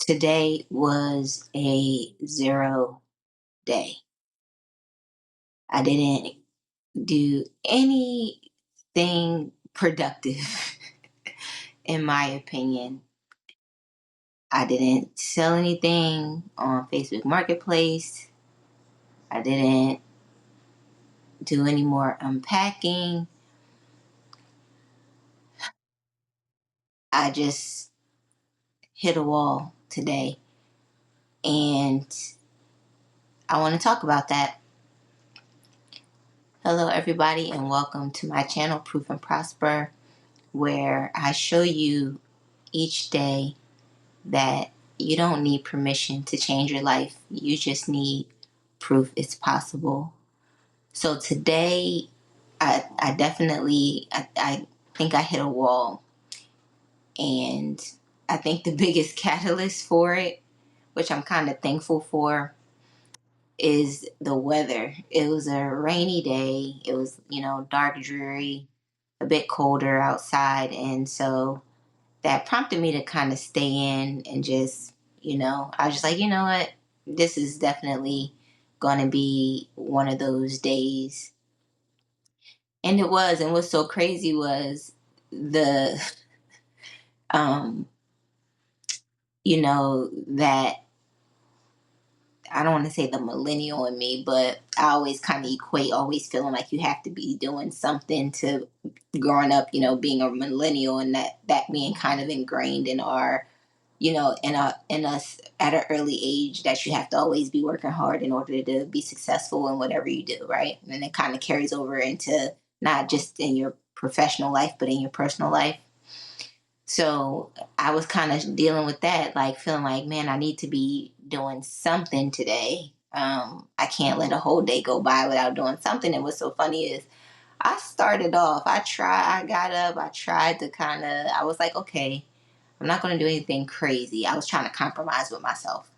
Today was a 0 day. I didn't do anything productive, in my opinion. I didn't sell anything on Facebook Marketplace. I didn't do any more unpacking. I just hit a wall today. And I want to talk about that. Hello, everybody, and welcome to my channel, Proof and Prosper, where I show you each day that you don't need permission to change your life. You just need proof it's possible. So today, I definitely, I think I hit a wall. And I think the biggest catalyst for it, which I'm kind of thankful for, is the weather. It was a rainy day. It was, dark, dreary, a bit colder outside. And so that prompted me to kind of stay in and just, I was just like, you know what? This is definitely going to be one of those days. And it was. And what's so crazy was the, um, that I don't want to say the millennial in me, but I always kind of equate always feeling like you have to be doing something to growing up, being a millennial, and that being kind of ingrained in our, in us at an early age, that you have to always be working hard in order to be successful in whatever you do, right? And it kind of carries over into not just in your professional life, but in your personal life. So I was kind of dealing with that, like feeling like, man, I need to be doing something today. I can't let a whole day go by without doing something. And what's so funny is I started off, I got up, I tried to I was like, okay, I'm not going to do anything crazy. I was trying to compromise with myself.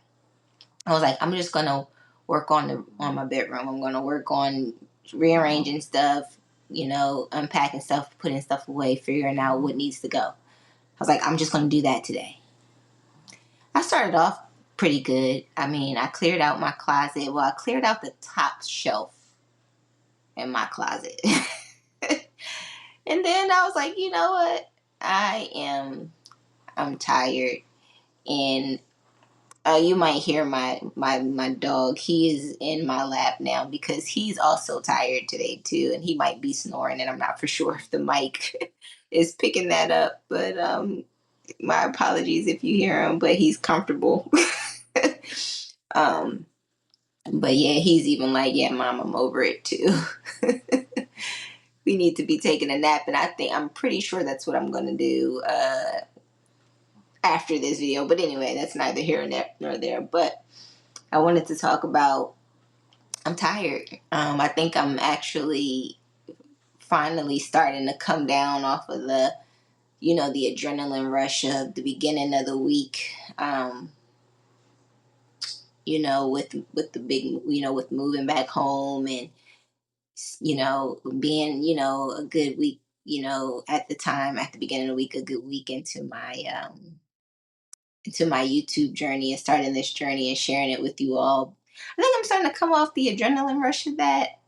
I was like, I'm just going to work on my bedroom. I'm going to work on rearranging stuff, unpacking stuff, putting stuff away, figuring out what needs to go. I was like, I'm just going to do that today. I started off pretty good. I mean, I cleared out my closet. Well, I cleared out the top shelf in my closet. And then I was like, you know what? I'm tired. And you might hear my dog. He is in my lap now because he's also tired today too. And he might be snoring, and I'm not for sure if the mic is picking that up. But my apologies if you hear him, but he's comfortable. um, but yeah, he's even like, yeah, mom, I'm over it too. We need to be taking a nap, and I'm pretty sure that's what I'm gonna do after this video. But anyway, that's neither here nor there. But I wanted to talk about, I'm tired. I think I'm actually finally starting to come down off of the adrenaline rush of the beginning of the week. With the big, with moving back home, and being, a good week, at the time, at the beginning of the week, a good week into my YouTube journey, and starting this journey and sharing it with you all. I think I'm starting to come off the adrenaline rush of that.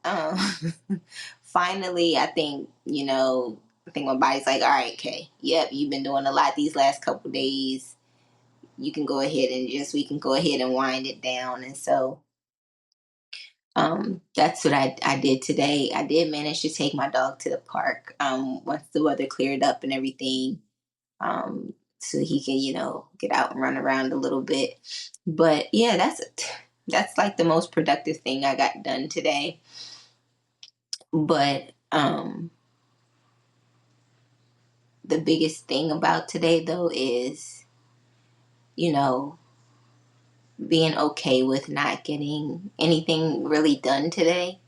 Finally, I think my body's like, all right, Kay, yep, you've been doing a lot these last couple days. You can go ahead and we can go ahead and wind it down. And so that's what I did today. I did manage to take my dog to the park once the weather cleared up and everything, so he can, get out and run around a little bit. But yeah, that's like the most productive thing I got done today. But the biggest thing about today, though, is, you know, being okay with not getting anything really done today,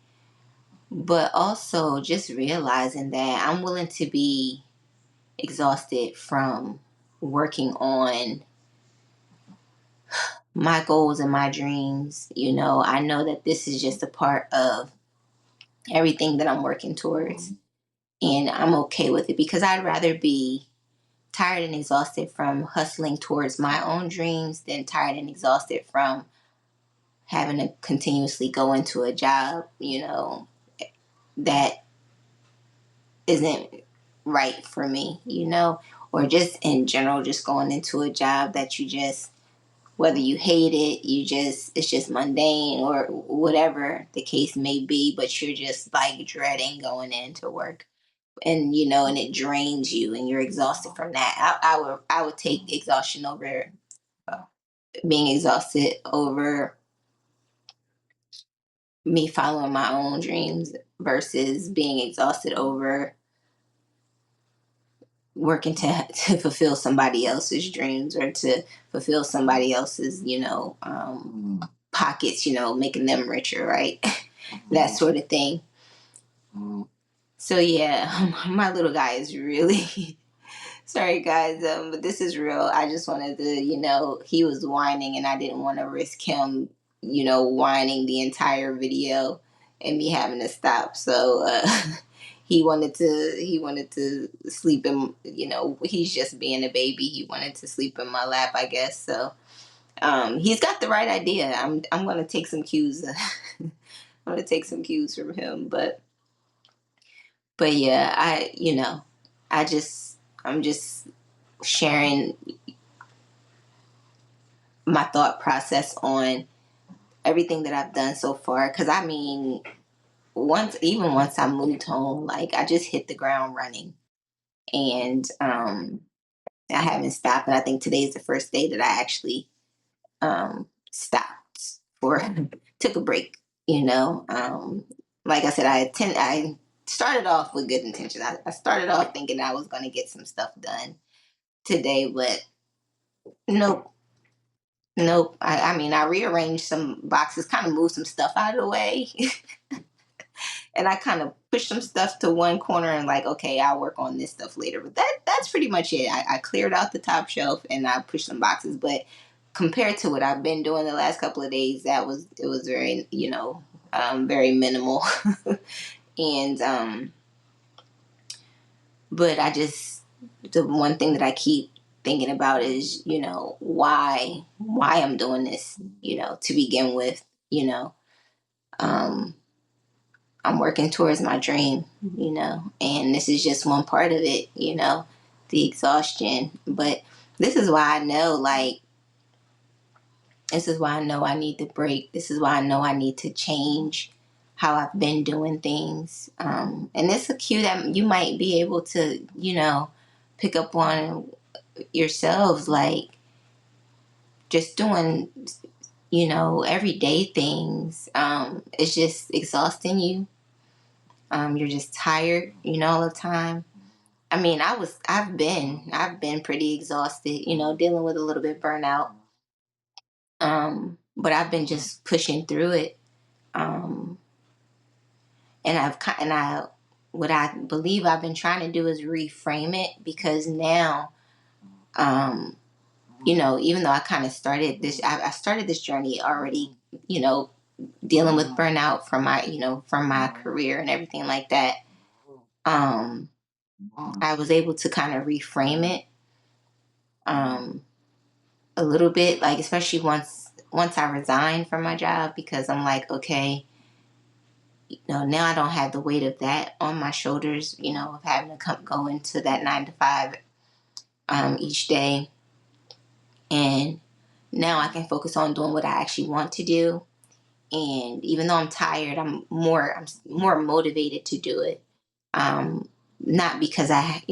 but also just realizing that I'm willing to be exhausted from working on my goals and my dreams. I know that this is just a part of everything that I'm working towards, and I'm okay with it because I'd rather be tired and exhausted from hustling towards my own dreams, then tired and exhausted from having to continuously go into a job, that isn't right for me, or just in general, just going into a job that you just, whether you hate it, it's just mundane or whatever the case may be, but you're just like dreading going into work. And and it drains you and you're exhausted from that. I would take exhaustion over uh, being exhausted over me following my own dreams versus being exhausted over working to fulfill somebody else's dreams or to fulfill somebody else's pockets, making them richer, right? That sort of thing. So yeah, my little guy is really sorry guys, but this is real. I just wanted to, he was whining and I didn't want to risk him, whining the entire video and me having to stop. So he wanted to sleep in, he's just being a baby. He wanted to sleep in my lap, I guess. So he's got the right idea. I'm gonna take some cues. I'm gonna take some cues from him, but yeah, I just I'm just sharing my thought process on everything that I've done so far. Because I mean, once I moved home, like I just hit the ground running, and I haven't stopped. And I think today is the first day that I actually stopped for took a break. Like I said, I started off with good intentions. I started off thinking I was going to get some stuff done today, but nope. Nope. I mean, I rearranged some boxes, kind of moved some stuff out of the way, and I kind of pushed some stuff to one corner and like, okay, I'll work on this stuff later. But that's pretty much it. I cleared out the top shelf and I pushed some boxes. But compared to what I've been doing the last couple of days, it was very very minimal. And but the one thing that I keep thinking about is why I'm doing this, to begin with. Um, I'm working towards my dream, and this is just one part of it, the exhaustion. But this is why I know, like, this is why I know I need to break. This is why I know I need to change how I've been doing things. And it's a cue that you might be able to, pick up on yourselves, like just doing, everyday things. It's just exhausting you. You're just tired, all the time. I mean, I've been pretty exhausted, dealing with a little bit burnout. But I've been just pushing through it. Um, and what I believe I've been trying to do is reframe it because now, um, even though I kind of started this, I started this journey already, you know, dealing with burnout from my career and everything like that. Um, I was able to kind of reframe it um, a little bit, like especially once I resigned from my job because I'm like, okay, now I don't have the weight of that on my shoulders, of having to go into that 9 to 5 each day, and now I can focus on doing what I actually want to do. And even though I'm tired, I'm more motivated to do it. Not because I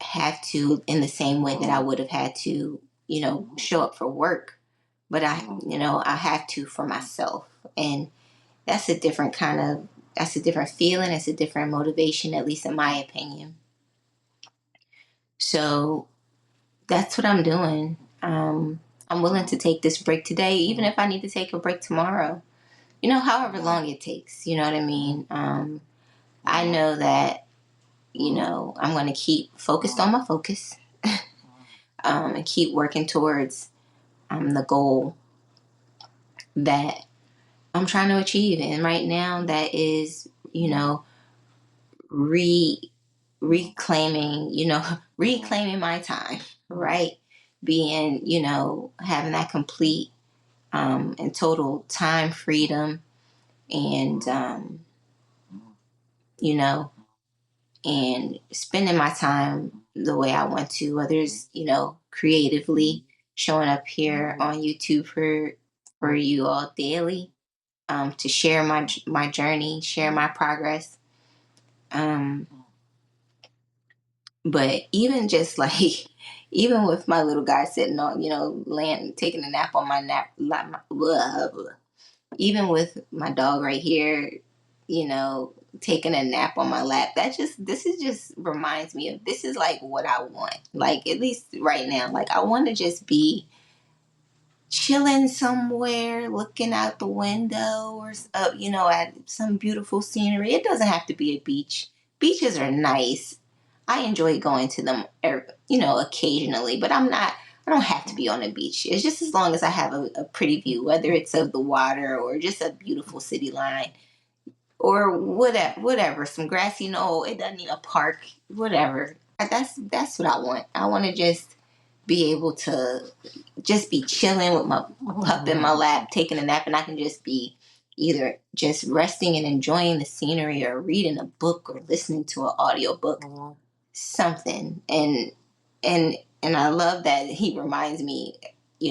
have to in the same way that I would have had to, show up for work, but I have to for myself. And that's that's a different feeling. It's a different motivation, at least in my opinion. So that's what I'm doing. I'm willing to take this break today, even if I need to take a break tomorrow. However long it takes. You know what I mean? I know that I'm going to keep focused on my focus, and keep working towards the goal that I'm trying to achieve. And right now, that is, reclaiming, reclaiming my time, right? Being, having that complete and total time freedom, and, you know, and spending my time the way I want to, whether it's, creatively showing up here on YouTube for you all daily, to share my journey, share my progress. Um, but even just like, even with my little guy sitting on, laying, taking a nap on my nap, blah, blah. Even with my dog right here, taking a nap on my lap, this is just reminds me of, this is like what I want. Like, at least right now, like, I want to just be chilling somewhere, looking out the window, or at some beautiful scenery. It doesn't have to be a beach. Beaches are nice. I enjoy going to them, occasionally, but I don't have to be on a beach. It's just as long as I have a pretty view, whether it's of the water or just a beautiful city line or whatever, some grassy knoll. It doesn't need a park, whatever. That's what I want. I want to just be able to just be chilling with my pup in my lap, taking a nap, and I can just be either just resting and enjoying the scenery, or reading a book, or listening to an audio book, something. And and I love that he reminds me,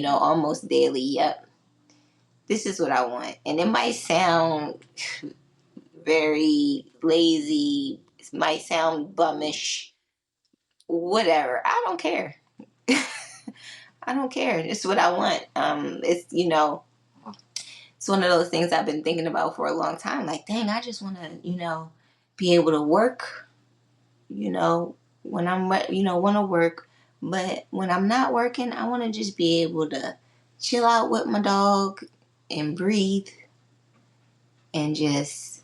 almost daily, yep, this is what I want. And it might sound very lazy, it might sound bummish, whatever. I don't care. I don't care. It's what I want. It's one of those things I've been thinking about for a long time. Like, dang, I just want to, be able to work, when I'm, want to work. But when I'm not working, I want to just be able to chill out with my dog and breathe and just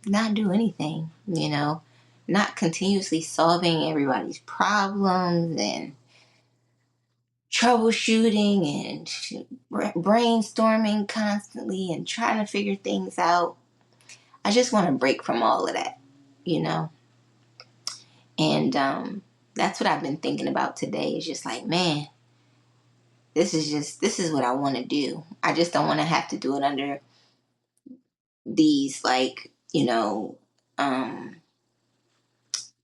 not do anything, not continuously solving everybody's problems and troubleshooting and brainstorming constantly and trying to figure things out. I just want to break from all of that, you know? And that's what I've been thinking about today. Is just like, man, this is what I want to do. I just don't want to have to do it under these, like, um,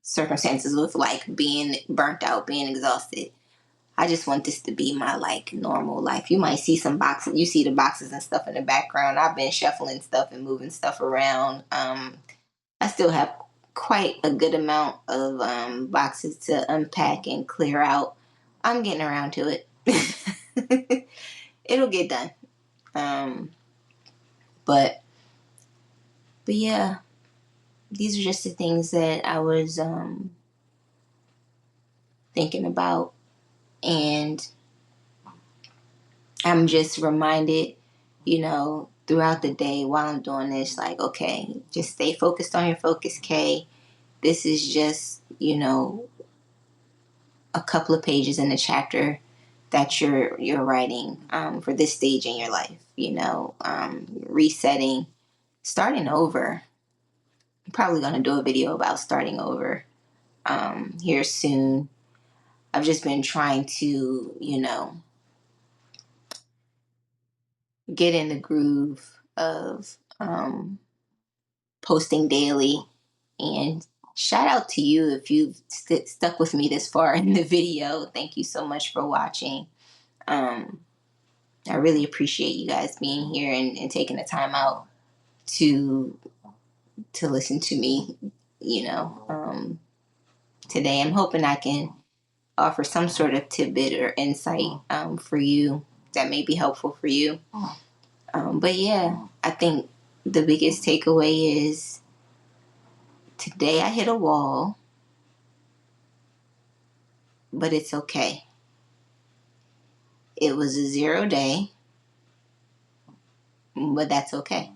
circumstances with like being burnt out, being exhausted. I just want this to be my like normal life. You might see some boxes, you see the boxes and stuff in the background. I've been shuffling stuff and moving stuff around. I still have quite a good amount of boxes to unpack and clear out. I'm getting around to it. It'll get done. Um, but yeah, these are just the things that I was thinking about, and I'm just reminded, throughout the day while I'm doing this, like, okay, just stay focused on your focus, Kay. This is just, a couple of pages in the chapter that you're writing for this stage in your life, resetting, starting over. I'm probably going to do a video about starting over here soon. I've just been trying to, get in the groove of posting daily. And shout out to you if you've stuck with me this far in the video. Thank you so much for watching. Um, I really appreciate you guys being here and taking the time out to listen to me. Today I'm hoping I can offer some sort of tidbit or insight for you that may be helpful for you. But yeah, I think the biggest takeaway is today I hit a wall, but it's okay. It was a 0 day, but that's okay.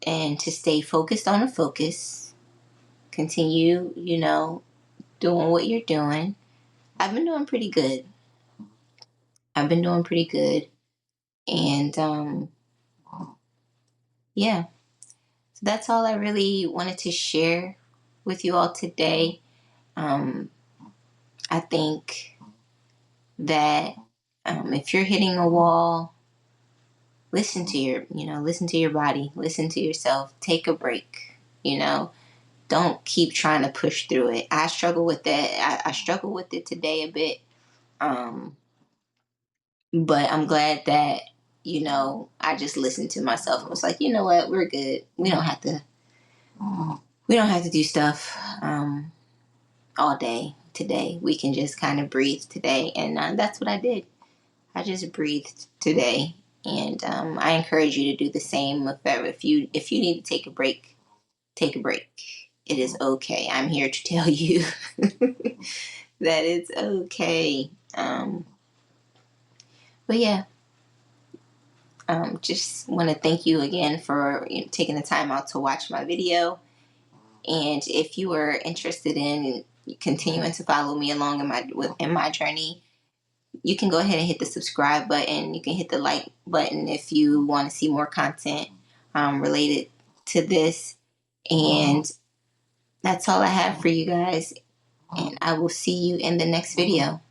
And to stay focused on a focus, continue, doing what you're doing. I've been doing pretty good. I've been doing pretty good. And yeah, so that's all I really wanted to share with you all today. I think that if you're hitting a wall, listen to your body, listen to yourself, take a break, don't keep trying to push through it. I struggle with that. I struggle with it today a bit. Um, but I'm glad that, I just listened to myself and was like, you know what, we're good. We don't have to do stuff all day today. We can just kind of breathe today. And that's what I did. I just breathed today. And I encourage you to do the same. If you need to take a break, take a break. It is okay. I'm here to tell you that it's okay. But yeah, just want to thank you again for taking the time out to watch my video. And if you are interested in continuing to follow me along in my journey, you can go ahead and hit the subscribe button. You can hit the like button if you want to see more content related to this. And that's all I have for you guys. And I will see you in the next video.